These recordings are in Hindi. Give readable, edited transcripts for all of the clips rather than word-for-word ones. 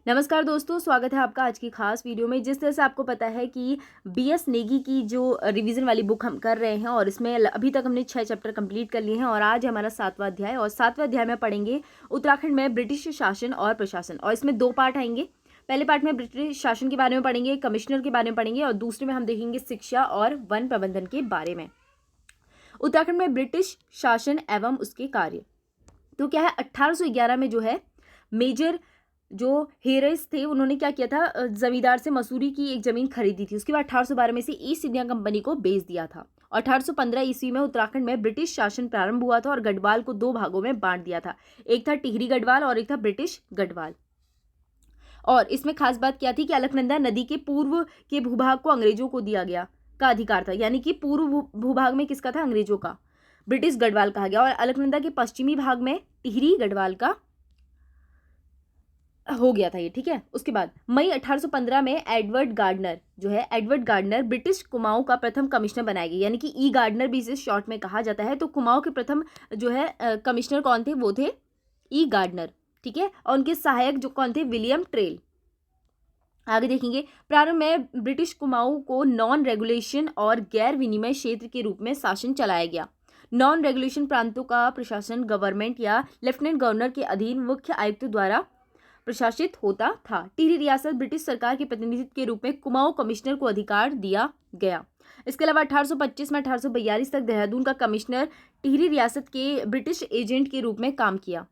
नमस्कार दोस्तों, स्वागत है आपका आज की खास वीडियो में। जिस तरह से आपको पता है कि बीएस नेगी की जो रिवीजन वाली बुक हम कर रहे हैं और इसमें अभी तक हमने 6 चैप्टर कंप्लीट कर लिए हैं और आज है हमारा 7वां अध्याय। और 7वें अध्याय में पढ़ेंगे उत्तराखंड में ब्रिटिश शासन और प्रशासन। और इसमें 2 पार्ट आएंगे। पहले पार्ट में ब्रिटिश शासन के बारे में पढ़ेंगे, कमिश्नर के बारे में पढ़ेंगे और दूसरे में हम देखेंगे शिक्षा और वन प्रबंधन के बारे में। उत्तराखंड में ब्रिटिश शासन एवं उसके कार्य। तो क्या है, 1811 में जो है मेजर जो हेरिस थे उन्होंने क्या किया था, जमींदार से मसूरी की एक जमीन खरीदी थी। उसके बाद 1812 में से ईस्ट इंडिया कंपनी को बेच दिया था। और 1815 ईस्वी में उत्तराखंड में ब्रिटिश शासन प्रारंभ हुआ था और गढ़वाल को 2 भागों में बांट दिया था। एक था टिहरी गढ़वाल और एक था ब्रिटिश गढ़वाल। और इसमें खास बात क्या थी कि अलकनंदा नदी के पूर्व के भूभाग को अंग्रेजों को दिया गया का अधिकार था। यानी कि पूर्व भूभाग में किसका था, अंग्रेजों का, ब्रिटिश गढ़वाल कहा गया। और अलकनंदा के पश्चिमी भाग में टिहरी गढ़वाल का हो गया था ये, ठीक है। उसके बाद मई 1815 में एडवर्ड गार्डनर ब्रिटिश कुमाऊं का प्रथम कमिश्नर बनाया गया। यानी कि ई गार्डनर भी इसे शॉर्ट में कहा जाता है। तो कुमाऊं के प्रथम जो है कमिश्नर कौन थे, वो थे ई गार्डनर, ठीक है। और उनके सहायक जो कौन थे, विलियम ट्रेल। आगे देखेंगे, प्रारंभ में ब्रिटिश कुमाऊं को नॉन रेगुलेशन और गैर विनिमय क्षेत्र के रूप में शासन चलाया गया। नॉन रेगुलेशन प्रांतों का प्रशासन गवर्नमेंट या लेफ्टिनेंट गवर्नर के अधीन मुख्य आयुक्त द्वारा प्रशासित होता था। टिहरी रियासत ब्रिटिश सरकार के प्रतिनिधित्व के रूप में कुमाऊं कमिश्नर को अधिकार दिया गया। इसके अलावा 1825 में 1842 तक देहरादून का कमिश्नर टिहरी रियासत के ब्रिटिश एजेंट के रूप में काम किया।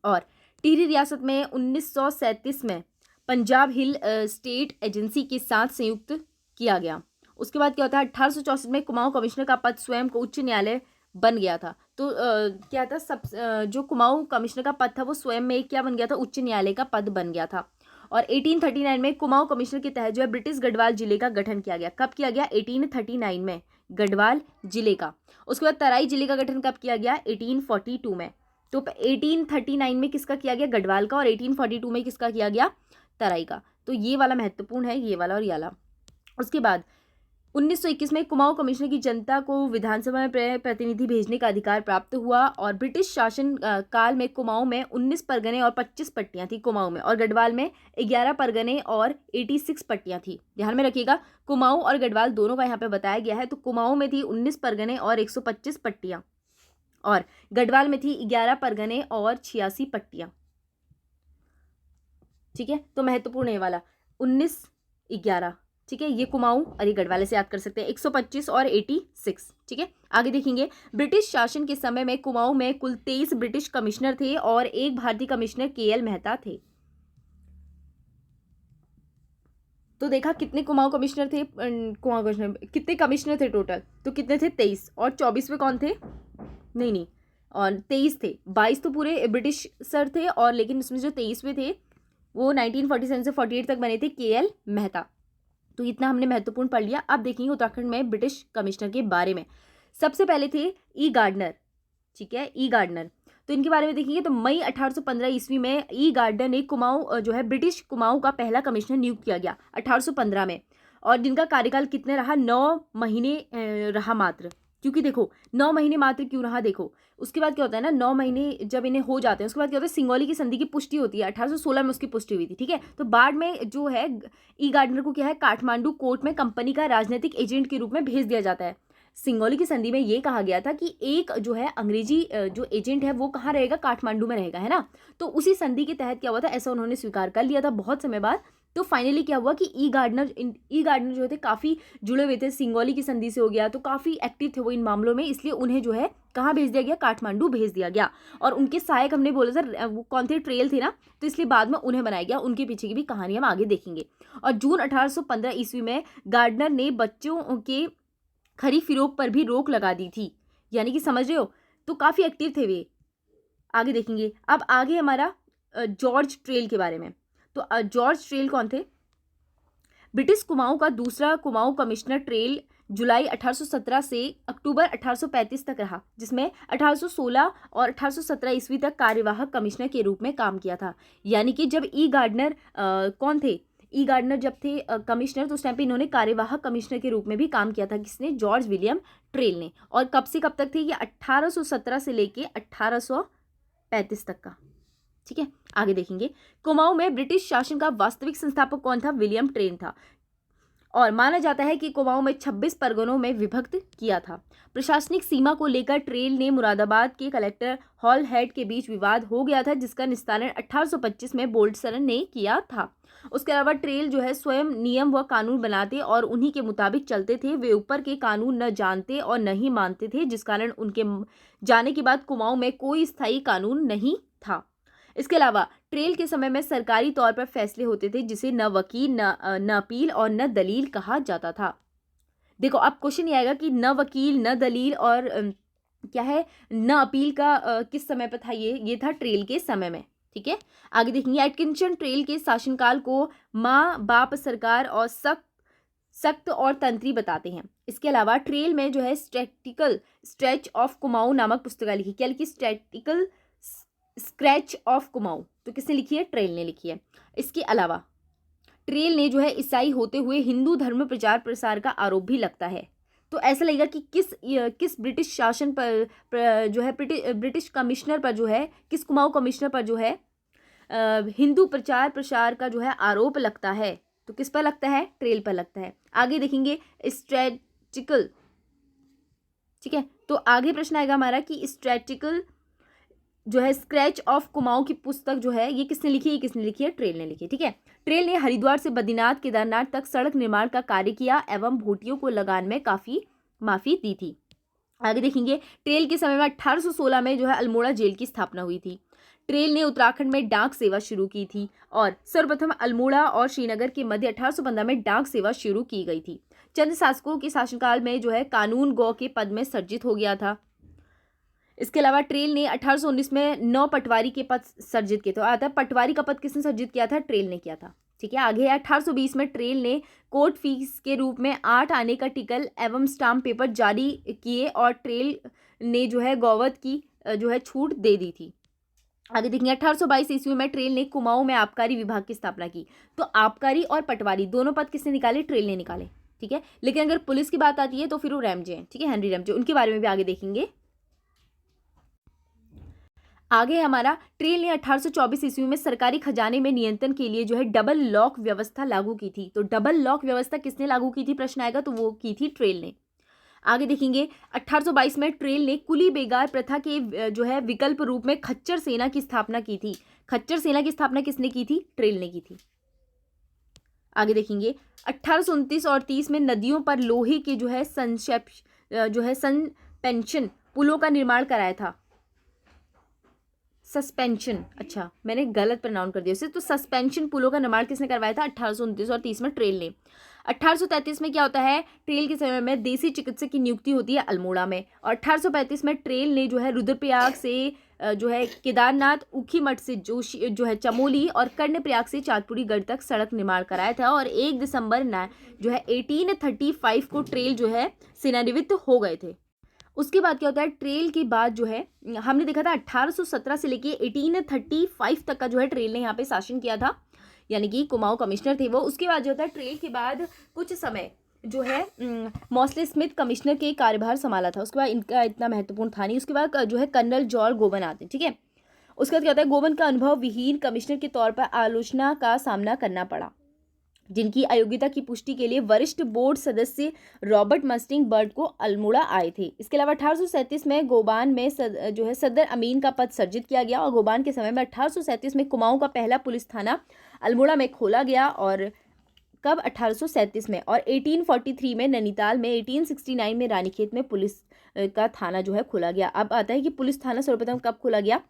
और टिहरी रियासत में 1937 में पंजाब हिल स्टेट एजेंसी के साथ संयुक्त किया गया। उसके बाद क्या होता है, 1864 में कुमाऊं कमिश्नर का पद स्वयं को उच्च न्यायालय बन गया था। तो क्या था, जो कुमाऊं कमिश्नर का पद था वो स्वयं में क्या बन गया था, उच्च न्यायालय का पद बन गया था। और 1839 में कुमाऊं कमिश्नर के तहत जो है ब्रिटिश गढ़वाल जिले का गठन किया गया। कब किया गया, 1839 में गढ़वाल जिले का। उसके बाद तराई जिले का गठन कब किया गया, 1842 में। तो 1839 में किसका किया गया, गढ़वाल का। और 1842 में किसका किया गया, तराई का। तो ये वाला महत्वपूर्ण है, ये वाला और ये वाला। उसके बाद 1921 में कुमाऊं कमिश्नर की जनता को विधानसभा में प्रतिनिधि भेजने का अधिकार प्राप्त हुआ। और ब्रिटिश शासन काल में कुमाऊं में 19 परगने और 25 पट्टियां थी कुमाऊं में, और गढ़वाल में 11 परगने और 86 पट्टियां थी। ध्यान में रखिएगा, कुमाऊं और गढ़वाल दोनों का यहाँ पे बताया गया है। तो कुमाऊं में थी 19 परगने और 125 पट्टियां, और गढ़वाल में थी 11 परगने और 86 पट्टियां, ठीक है। तो महत्वपूर्ण है वाला 19-11, ठीक है। ये कुमाऊं और ये गढ़वाल से याद कर सकते हैं, 125 और 86, ठीक है। आगे देखेंगे, ब्रिटिश शासन के समय में कुमाऊं में कुल 23 ब्रिटिश कमिश्नर थे और एक भारतीय कमिश्नर केएल मेहता थे। तो देखा कितने कुमाऊं कमिश्नर थे, कुमाऊं कमिश्नर कितने कमिश्नर थे टोटल, तो कितने थे, 23। और 24वें कौन थे, नहीं, और 23 थे। 22 तो पूरे ब्रिटिश सर थे, और लेकिन इसमें जो 23वें थे वो 1947 से 48 तक बने थे, केएल मेहता। तो इतना हमने महत्वपूर्ण पढ़ लिया। अब देखेंगे उत्तराखंड में ब्रिटिश कमिश्नर के बारे में। सबसे पहले थे ई गार्डनर, ठीक है, ई गार्डनर। तो इनके बारे में देखेंगे तो मई 1815 ईस्वी में ई गार्डनर ने कुमाऊं जो है ब्रिटिश कुमाऊं का पहला कमिश्नर नियुक्त किया गया 1815 में। और जिनका कार्यकाल कितने रहा, 9 महीने रहा मात्र। क्योंकि देखो 9 महीने मात्र क्यों रहा, देखो उसके बाद क्या होता है ना, 9 महीने जब इन्हें हो जाते हैं उसके बाद क्या होता है, सिंगौली की संधि की पुष्टि होती है। 1816 में उसकी पुष्टि हुई थी, ठीक है। तो बाद में जो है ई गार्डनर को क्या है, काठमांडू कोर्ट में कंपनी का राजनीतिक एजेंट के रूप में भेज दिया जाता है। सिंगौली की संधि में ये कहा गया था कि एक जो है अंग्रेजी जो एजेंट है वो कहाँ रहेगा, काठमांडू में रहेगा, है ना। तो उसी संधि के तहत क्या हुआ था, ऐसा उन्होंने स्वीकार कर लिया था बहुत समय बाद। तो फाइनली क्या हुआ कि ई गार्डनर जो थे काफ़ी जुड़े हुए थे, सिंगौली की संधि से हो गया, तो काफ़ी एक्टिव थे वो इन मामलों में, इसलिए उन्हें जो है कहाँ भेज दिया गया, काठमांडू भेज दिया गया। और उनके सहायक हमने बोला था वो कौन थे, ट्रेल थे ना, तो इसलिए बाद में उन्हें बनाया गया। उनके पीछे की भी कहानी हम आगे देखेंगे। और जून 1815 ईस्वी में गार्डनर ने बच्चों के खरीद फरोख्त पर भी रोक लगा दी थी। यानी कि समझ रहे हो, तो काफ़ी एक्टिव थे वे। आगे देखेंगे। अब आगे हमारा जॉर्ज ट्रेल के बारे में। तो जॉर्ज ट्रेल कौन थे, ब्रिटिश कुमाऊं का दूसरा कुमाऊं कमिश्नर। ट्रेल जुलाई 1817 से अक्टूबर 1835 तक रहा, जिसमें 1816 और 1817 ईस्वी तक कार्यवाहक कमिश्नर के रूप में काम किया था। यानी कि जब ई गार्डनर कौन थे, ई गार्डनर जब थे कमिश्नर, तो उस टाइम पे इन्होंने कार्यवाहक कमिश्नर के रूप में भी काम किया था। किसने, जॉर्ज विलियम ट्रेल ने। और कब से कब तक थे ये, 1817 से लेके 1835 तक का, ठीक है, आगे देखेंगे। कुमाऊं में ब्रिटिश शासन का वास्तविक संस्थापक कौन था? विलियम ट्रेन था, और माना जाता है कि कुमाऊं में 26 परगनों में विभक्त किया था। प्रशासनिक सीमा को लेकर ट्रेल ने मुरादाबाद के कलेक्टर हॉल हेड के बीच विवाद हो गया था, जिसका निस्तारण 1825 में बोल्टसन ने किया था। उसके अलावा ट्रेल जो है स्वयं नियम व कानून बनाते और उन्हीं के मुताबिक चलते थे। वे ऊपर के कानून न जानते और न ही मानते थे, जिस कारण उनके जाने के बाद कुमाऊं में कोई स्थायी कानून नहीं था। इसके अलावा ट्रेल के समय में सरकारी तौर पर फैसले होते थे, जिसे न वकील, न अपील और न दलील कहा जाता था। देखो, अब क्वेश्चन ये आएगा कि न वकील, न दलील और क्या है, न अपील का किस समय पर था? ये था ट्रेल के समय में। ठीक है, आगे देखेंगे। एटकिंसन ट्रेल के शासनकाल को माँ बाप सरकार और सख्त और तंत्री बताते हैं। इसके अलावा ट्रेल में जो है स्टैटिकल स्ट्रेच ऑफ कुमाऊं नामक पुस्तक लिखी। क्या लिखी? Statistical scratch of Kumaon. तो किसने लिखी है? ट्रेल ने लिखी है। इसके अलावा ट्रेल ने जो है ईसाई होते हुए हिंदू धर्म प्रचार प्रसार का आरोप भी लगता है। तो ऐसा लगेगा कि किस ब्रिटिश शासन पर जो है ब्रिटिश कमिश्नर पर जो है, किस कुमाऊं कमिश्नर पर जो है हिंदू प्रचार प्रसार का जो है आरोप लगता है? तो किस पर लगता है? ट्रेल पर लगता है। आगे देखेंगे स्ट्रेटिकल। ठीक है, तो आगे प्रश्न आएगा हमारा कि स्ट्रेटिकल जो है स्क्रैच ऑफ कुमाऊं की पुस्तक जो है ये किसने लिखी है? किसने लिखी है? ट्रेल ने लिखी है। ठीक है, ट्रेल ने हरिद्वार से बद्रीनाथ केदारनाथ तक सड़क निर्माण का कार्य किया एवं भूटियों को लगान में काफी माफी दी थी। आगे देखेंगे। ट्रेल के समय में 1816 में जो है अल्मोड़ा जेल की स्थापना हुई थी। ट्रेल ने उत्तराखंड में डाक सेवा शुरू की थी और सर्वप्रथम अल्मोड़ा और श्रीनगर के मध्य 1815 में डाक सेवा शुरू की गई थी। चंद शासकों के शासनकाल में जो है कानून गौ के पद में सर्जित हो गया था। इसके अलावा ट्रेल ने 1819 में 9 पटवारी के पद सर्जित किए। तो आता है पटवारी का पद किसने सर्जित किया था? ट्रेल ने किया था। ठीक है, आगे 1820 में ट्रेल ने कोर्ट फीस के रूप में 8 आने का टिकल एवं स्टाम्प पेपर जारी किए और ट्रेल ने जो है गौवध की जो है छूट दे दी थी। आगे देखेंगे। 1822 ईस्वी में ट्रेल ने कुमाऊं में आबकारी विभाग की स्थापना की। तो आबकारी और पटवारी दोनों पद किसने निकाले? ट्रेल ने निकाले। ठीक है, लेकिन अगर पुलिस की बात आती है तो फिर वो रैमजे हैं। ठीक है, हेनरी रैमजे, उनके बारे में भी आगे देखेंगे। आगे हमारा ट्रेल ने 1824 ईस्वी में सरकारी खजाने में नियंत्रण के लिए जो है डबल लॉक व्यवस्था लागू की थी। तो डबल लॉक व्यवस्था किसने लागू की थी? प्रश्न आएगा, तो वो की थी ट्रेल ने। आगे देखेंगे। 1822 में ट्रेल ने कुली बेगार प्रथा के जो है विकल्प रूप में खच्चर सेना की स्थापना की थी। खच्चर सेना की स्थापना किसने की थी? ट्रेल ने की थी। आगे देखेंगे। 1829 और 30 में नदियों पर लोहे के जो है सस्पेंशन पुलों का निर्माण कराया था। सस्पेंशन, अच्छा मैंने गलत प्रोनाउंस कर दिया उसे। तो सस्पेंशन पुलों का निर्माण किसने करवाया था? 1829 और 30 में ट्रेल ने। 1833 में क्या होता है? ट्रेल के समय में देसी चिकित्सक की नियुक्ति होती है अल्मोड़ा में। और 1835 में ट्रेल ने जो है रुद्रप्रयाग से जो है केदारनाथ, ऊखीमठ से जोशी जो है चमोली और कर्णप्रयाग से चांदपुरी गढ़ तक सड़क निर्माण कराया था। और 1 दिसंबर जो है 1835 को ट्रेल जो है सेवानिवृत्त हो गए थे। उसके बाद क्या होता है? ट्रेल के बाद जो है हमने देखा था 1817 से लेके 1835 तक का जो है ट्रेल ने यहाँ पे शासन किया था, यानी कि कुमाऊं कमिश्नर थे वो। उसके बाद जो होता है ट्रेल के बाद कुछ समय जो है मॉस्ले स्मिथ कमिश्नर के कार्यभार संभाला था। उसके बाद इनका इतना महत्वपूर्ण था नहीं। उसके बाद जो है कर्नल जॉर्ज गोवन आते हैं। ठीक है, उसके बाद क्या होता है? गोवन का अनुभव विहीन कमिश्नर के तौर पर आलोचना का सामना करना पड़ा, जिनकी अयोग्यता की पुष्टि के लिए वरिष्ठ बोर्ड सदस्य रॉबर्ट मस्टिंग बर्ड को अल्मोड़ा आए थे। इसके अलावा 1837 में गोबान में जो है सदर अमीन का पद सर्जित किया गया। और गोबान के समय में 1837 में कुमाऊं का पहला पुलिस थाना अल्मोड़ा में खोला गया। और कब? 1837 में। और 1843 में नैनीताल में, 1869 में रानीखेत में पुलिस का थाना जो है खोला गया। अब आता है कि पुलिस थाना सर्वप्रथम कब खोला गया?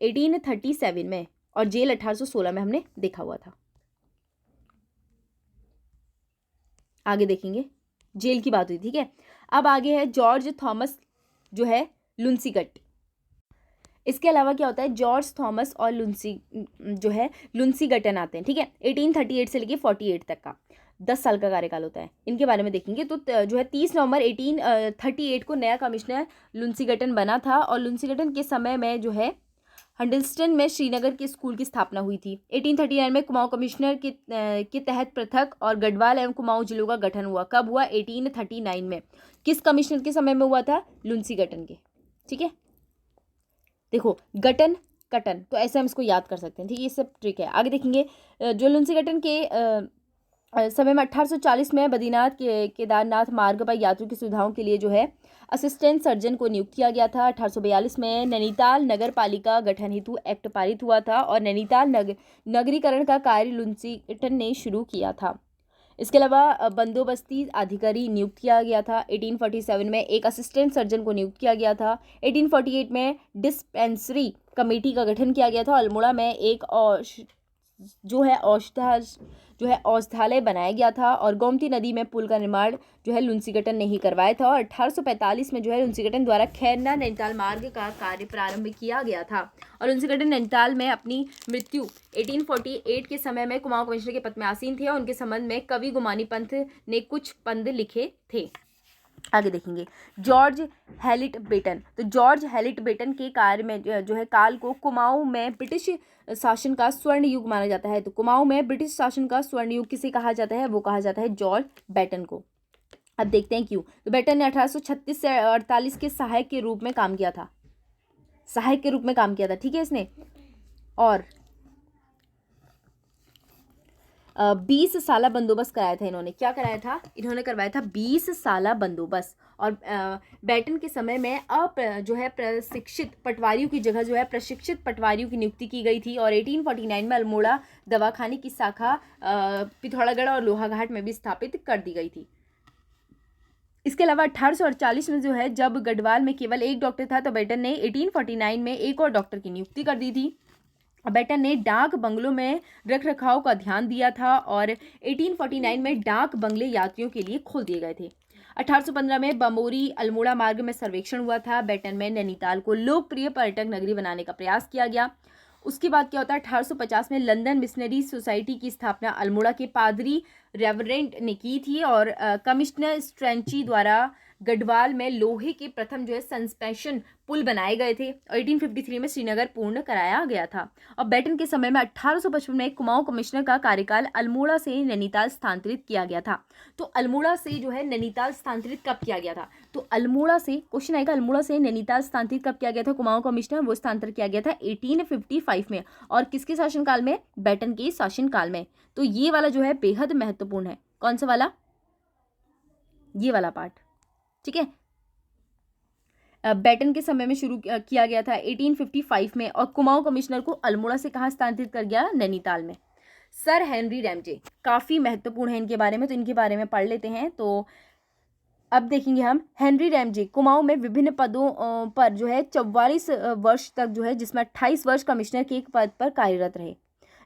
1837 में। और जेल 1816 में हमने देखा हुआ था। आगे देखेंगे, जेल की बात हुई। ठीक है, अब आगे है जॉर्ज थॉमस जो है लुन्सीगट। इसके अलावा क्या होता है? जॉर्ज थॉमस और लुन्सीगटन आते हैं। ठीक है, 1838 से लेके 48 तक का 10 साल का कार्यकाल होता है। इनके बारे में देखेंगे। तो जो है 30 नवंबर 1838 को नया कमिश्नर लुन्सीगटन बना था। और लुन्सीगटन के समय में जो है हंडलस्टन में श्रीनगर के स्कूल की स्थापना हुई थी। 1839 में कुमाऊं कमिश्नर के तहत पृथक और गढ़वाल एवं कुमाऊं जिलों का गठन हुआ। कब हुआ? 1839 में। किस कमिश्नर के समय में हुआ था? लुन्सीगटन के। ठीक है, देखो गठन कटन, तो ऐसे हम इसको याद कर सकते हैं, ठीक है, ये सब ट्रिक है। आगे देखेंगे जो लुंसीगटन के समय में 1840 में बद्रीनाथ के केदारनाथ मार्ग पर यात्रियों की सुविधाओं के लिए जो है असिस्टेंट सर्जन को नियुक्त किया गया था। 1842 में नैनीताल नगर पालिका गठन हेतु एक्ट पारित हुआ था और नैनीताल नगरीकरण का कार्य लुंसीगटन ने शुरू किया था। इसके अलावा बंदोबस्ती अधिकारी नियुक्त किया गया था। 1847 में एक असिस्टेंट सर्जन को नियुक्त किया गया था। 1848 में डिस्पेंसरी कमेटी का गठन किया गया था। अल्मोड़ा में एक औषधालय बनाया गया था और गोमती नदी में पुल का निर्माण जो है लुंसीगटन ने ही करवाया था। और 1845 में जो है लुंसीगटन द्वारा खैरना नैनीताल मार्ग का कार्य प्रारंभ किया गया था। और लुंसीगटन नैनीताल में अपनी मृत्यु 1848 के समय में कुमाऊं कमिश्नर के पद में आसीन थे और उनके संबंध में कवि गुमानी पंथ ने कुछ पंद लिखे थे। आगे देखेंगे जॉर्ज हैलिट बेटन। तो जॉर्ज हैलिट बेटन के कार्य में जो है काल को कुमाऊं में ब्रिटिश शासन का स्वर्ण युग माना जाता है। तो कुमाऊं में ब्रिटिश शासन का स्वर्ण युग किसे कहा जाता है? वो कहा जाता है जॉर्ज बेटन को। अब देखते हैं क्यों। तो बेटन ने 1836 से 48 के सहायक के रूप में काम किया था, सहायक के रूप में काम किया था, ठीक है इसने। और 20 साला बंदोबस्त कराया था इन्होंने। क्या कराया था? इन्होंने करवाया था 20 साला बंदोबस्त। और बेटन के समय में जो है प्रशिक्षित पटवारियों की जगह जो है प्रशिक्षित पटवारियों की नियुक्ति की गई थी। और 1849 में अल्मोड़ा दवाखाने की शाखा पिथौरागढ़ और लोहाघाट में भी स्थापित कर दी गई थी। इसके अलावा 1848 में जो है जब गढ़वाल में केवल एक डॉक्टर था तो बेटन ने 1849 में एक और डॉक्टर की नियुक्ति कर दी थी। बेटन ने डाक बंगलों में रख रखाव का ध्यान दिया था और 1849 में डाक बंगले यात्रियों के लिए खोल दिए गए थे। 1815 में बमोरी अल्मोड़ा मार्ग में सर्वेक्षण हुआ था। बेटन में नैनीताल को लोकप्रिय पर्यटक नगरी बनाने का प्रयास किया गया। उसके बाद क्या होता है? 1850 में लंदन मिशनरी सोसाइटी की स्थापना अल्मोड़ा के पादरी रेवरेंट ने की थी और कमिश्नर स्ट्रेंची द्वारा गढ़वाल में लोहे के प्रथम जो है सस्पेंशन पुल बनाए गए थे। 1853 में श्रीनगर पूर्ण कराया गया था। और बेटन के समय में 1855 में कुमाऊं कमिश्नर का कार्यकाल अल्मोड़ा से नैनीताल स्थानांतरित किया गया था। तो अल्मोड़ा से जो है नैनीताल स्थानांतरित कब किया गया था? तो अल्मोड़ा से क्वेश्चन आएगा, अल्मोड़ा से नैनीताल स्थानांतरित कब किया गया था कुमाऊं कमिश्नर? वो स्थानांतरित किया गया था 1855 में। और किसके शासनकाल में? बेटन के शासनकाल में। तो ये वाला जो है बेहद महत्वपूर्ण है। कौन सा वाला? ये वाला पार्ट, ठीक है। बेटन के समय में शुरू किया गया था 1855 में और कुमाऊं कमिश्नर को अल्मोड़ा से कहाँ स्थानांतरित कर गया? नैनीताल में। सर हेनरी रैमजे काफ़ी महत्वपूर्ण है इनके बारे में, तो इनके बारे में पढ़ लेते हैं। तो अब देखेंगे हम हेनरी रैमजे कुमाऊं में विभिन्न पदों पर जो है 44 वर्ष तक जो है, जिसमें 28 वर्ष कमिश्नर के एक पद पर कार्यरत रहे।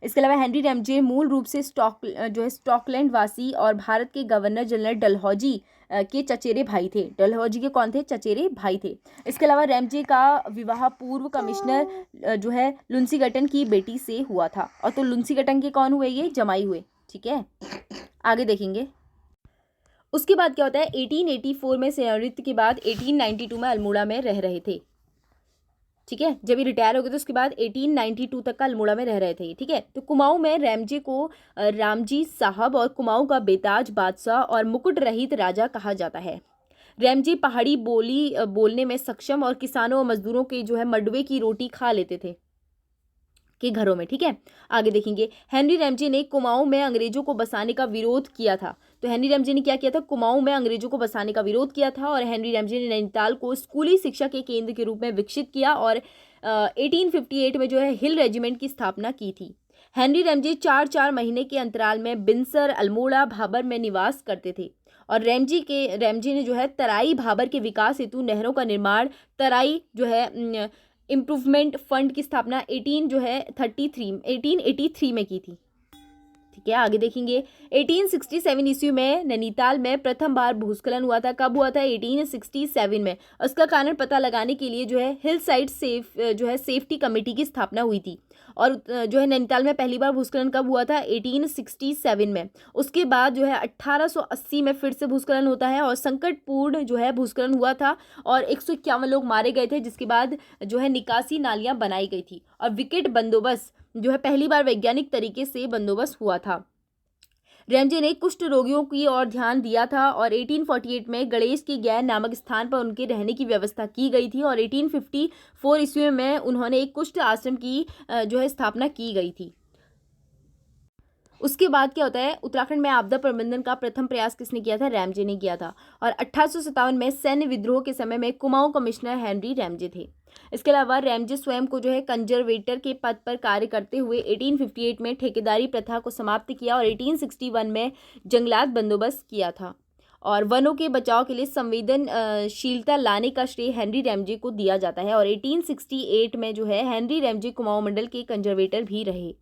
इसके अलावा हेनरी रैमजे मूल रूप से स्कॉटलैंड वासी और भारत के गवर्नर जनरल डलहौजी के चचेरे भाई थे। डलहौजी के कौन थे? चचेरे भाई थे। इसके अलावा रैमजे का विवाह पूर्व कमिश्नर जो है लुंसीगटन की बेटी से हुआ था। और तो लुंसीगटन के कौन हुए? ये जमाई हुए, ठीक है। आगे देखेंगे उसके बाद क्या होता है। 1884 में सेवानिवृत्ति के बाद 1892 में अल्मोड़ा में रह रहे थे, ठीक है। जब ये रिटायर हो गए तो उसके बाद 1892 तक का अल्मोड़ा में रह रहे थे, ठीक है। तो कुमाऊं में रैमजे को रामजी साहब और कुमाऊं का बेताज बादशाह और मुकुट रहित राजा कहा जाता है। रैमजे पहाड़ी बोली बोलने में सक्षम और किसानों और मजदूरों के जो है मडवे की रोटी खा लेते थे के घरों में, ठीक है। आगे देखेंगे हेनरी रैमजे ने कुमाऊं में अंग्रेजों को बसाने का विरोध किया था। तो हेनरी रैमजे ने क्या किया था? कुमाऊं में अंग्रेजों को बसाने का विरोध किया था। और हेनरी रैमजे ने नैनीताल को स्कूली शिक्षा के केंद्र के रूप में विकसित किया और 1858 में जो है हिल रेजिमेंट की स्थापना की थी। हेनरी रैमजे 4-4 महीने के अंतराल में बिनसर, अल्मोड़ा, भाबर में निवास करते थे। और रैमजे ने जो है तराई भाबर के विकास हेतु नहरों का निर्माण, तराई जो है इम्प्रूवमेंट फंड की स्थापना 1883 में की थी, ठीक है। आगे देखेंगे 1867 ईस्वी में नैनीताल में प्रथम बार भूस्खलन हुआ था। कब हुआ था? 1867 में। उसका कारण पता लगाने के लिए जो है हिल साइड सेफ्टी कमेटी की स्थापना हुई थी। और जो है नैनीताल में पहली बार भूस्खलन कब हुआ था? 1867 में। उसके बाद जो है 1880 में फिर से भूस्खलन होता है और संकटपूर्ण जो है भूस्खलन हुआ था और 151 लोग मारे गए थे, जिसके बाद जो है निकासी नालियां बनाई गई थी। और विकेट बंदोबस्त जो है पहली बार वैज्ञानिक तरीके से बंदोबस्त हुआ था। रैमजे ने कुष्ठ रोगियों की ओर ध्यान दिया था और 1848 में गणेश की गैर नामक स्थान पर उनके रहने की व्यवस्था की गई थी और 1854 ईस्वी में उन्होंने एक कुष्ठ आश्रम की जो है स्थापना की गई थी। उसके बाद क्या होता है, उत्तराखंड में आपदा प्रबंधन का प्रथम प्रयास किसने किया था? रैमजे ने किया था। और 1857 में सैन्य विद्रोह के समय में कुमाऊं कमिश्नर हेनरी रैमजे थे। इसके अलावा रैमजे स्वयं को जो है कंजर्वेटर के पद पर कार्य करते हुए 1858 में ठेकेदारी प्रथा को समाप्त किया और 1861 में जंगलात बंदोबस्त किया था और वनों के बचाव के लिए संवेदनशीलता लाने का श्रेय हेनरी रैमजे को दिया जाता है। और 1868 में जो है हेनरी रैमजे कुमाऊं मंडल के कंजर्वेटर भी रहे।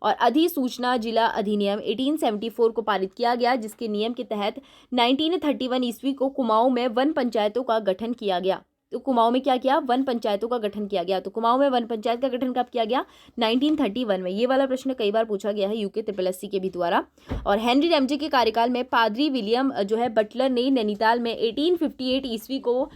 और अधिसूचना जिला अधिनियम 1874 को पारित किया गया, जिसके नियम के तहत 1931 ईस्वी को कुमाऊं में वन पंचायतों का गठन किया गया। तो कुमाऊं में क्या किया? वन पंचायतों का गठन किया गया। तो कुमाऊं में वन पंचायत का गठन कब किया गया? 1931 में। ये वाला प्रश्न कई बार पूछा गया है यूके SSC के भी द्वारा। और हेनरी रैमजे के कार्यकाल में पादरी विलियम जो है बटलर ने नैनीताल में 1858 ईस्वी को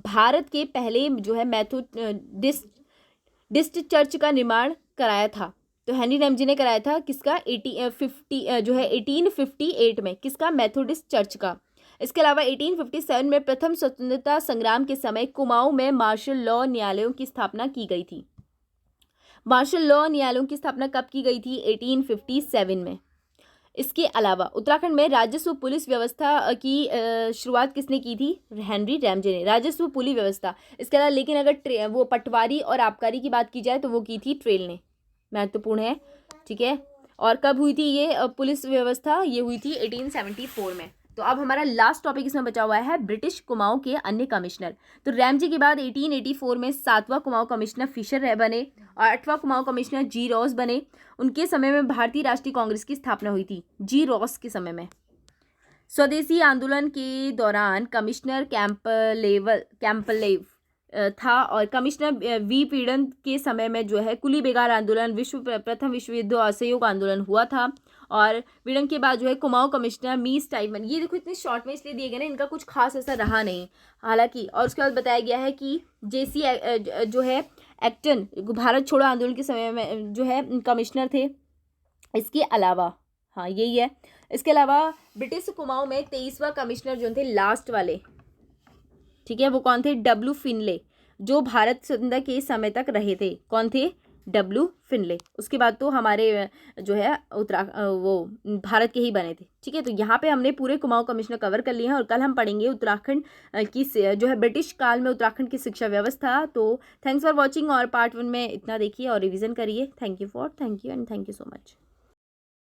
भारत के पहले जो है मेथोडिस्ट चर्च का निर्माण कराया था। तो हेनरी रैमजे ने कराया था किसका? 1858 में किसका? मेथोडिस्ट चर्च का। इसके अलावा 1857 में प्रथम स्वतंत्रता संग्राम के समय कुमाऊं में मार्शल लॉ न्यायालयों की स्थापना की गई थी। मार्शल लॉ न्यायालयों की स्थापना कब की गई थी? 1857 में। इसके अलावा उत्तराखंड में राजस्व पुलिस व्यवस्था की शुरुआत किसने की थी? हेनरी रैमजे ने। राजस्व पुलिस व्यवस्था। इसके अलावा लेकिन अगर वो पटवारी और आबकारी की बात की जाए तो वो की थी ट्रेल ने। महत्वपूर्ण है, ठीक है। और कब हुई थी ये पुलिस व्यवस्था? ये हुई थी 1874 में। तो अब हमारा लास्ट टॉपिक इसमें बचा हुआ है ब्रिटिश कुमाऊं के अन्य कमिश्नर। तो रैमजे के बाद 1884 में 7वां कुमाऊं कमिश्नर फिशर बने और 8वां कुमाऊं कमिश्नर जी रॉस बने। उनके समय में भारतीय राष्ट्रीय कांग्रेस की स्थापना हुई थी, जी रॉस के समय में। स्वदेशी आंदोलन के दौरान कमिश्नर कैंपलेव था और कमिश्नर वी पीड़न के समय में जो है कुली बेगार आंदोलन, प्रथम विश्व युद्ध असहयोग आंदोलन हुआ था। और पीड़न के बाद जो है कुमाऊं कमिश्नर मी स्टाइमन। ये देखो इतने शॉर्ट में इसलिए दिए गए ना, इनका कुछ खास ऐसा रहा नहीं हालांकि। और उसके बाद बताया गया है कि जेसी जो है एक्टन भारत छोड़ो आंदोलन के समय में जो है कमिश्नर थे। इसके अलावा हाँ यही है। इसके अलावा ब्रिटिश कुमाऊं में 23वां कमिश्नर जो थे लास्ट वाले, ठीक है, वो कौन थे? डब्ल्यू फिनले, जो भारत स्वतंत्रता के समय तक रहे थे। कौन थे? डब्ल्यू फिनले। उसके बाद तो हमारे जो है वो भारत के ही बने थे, ठीक है। तो यहाँ पे हमने पूरे कुमाऊं कमिश्नर कवर कर लिए हैं और कल हम पढ़ेंगे उत्तराखंड की जो है ब्रिटिश काल में उत्तराखंड की शिक्षा व्यवस्था। तो थैंक्स फॉर वॉचिंग और पार्ट 1 में इतना देखिए और रिविजन करिए। Thank you and thank you so much.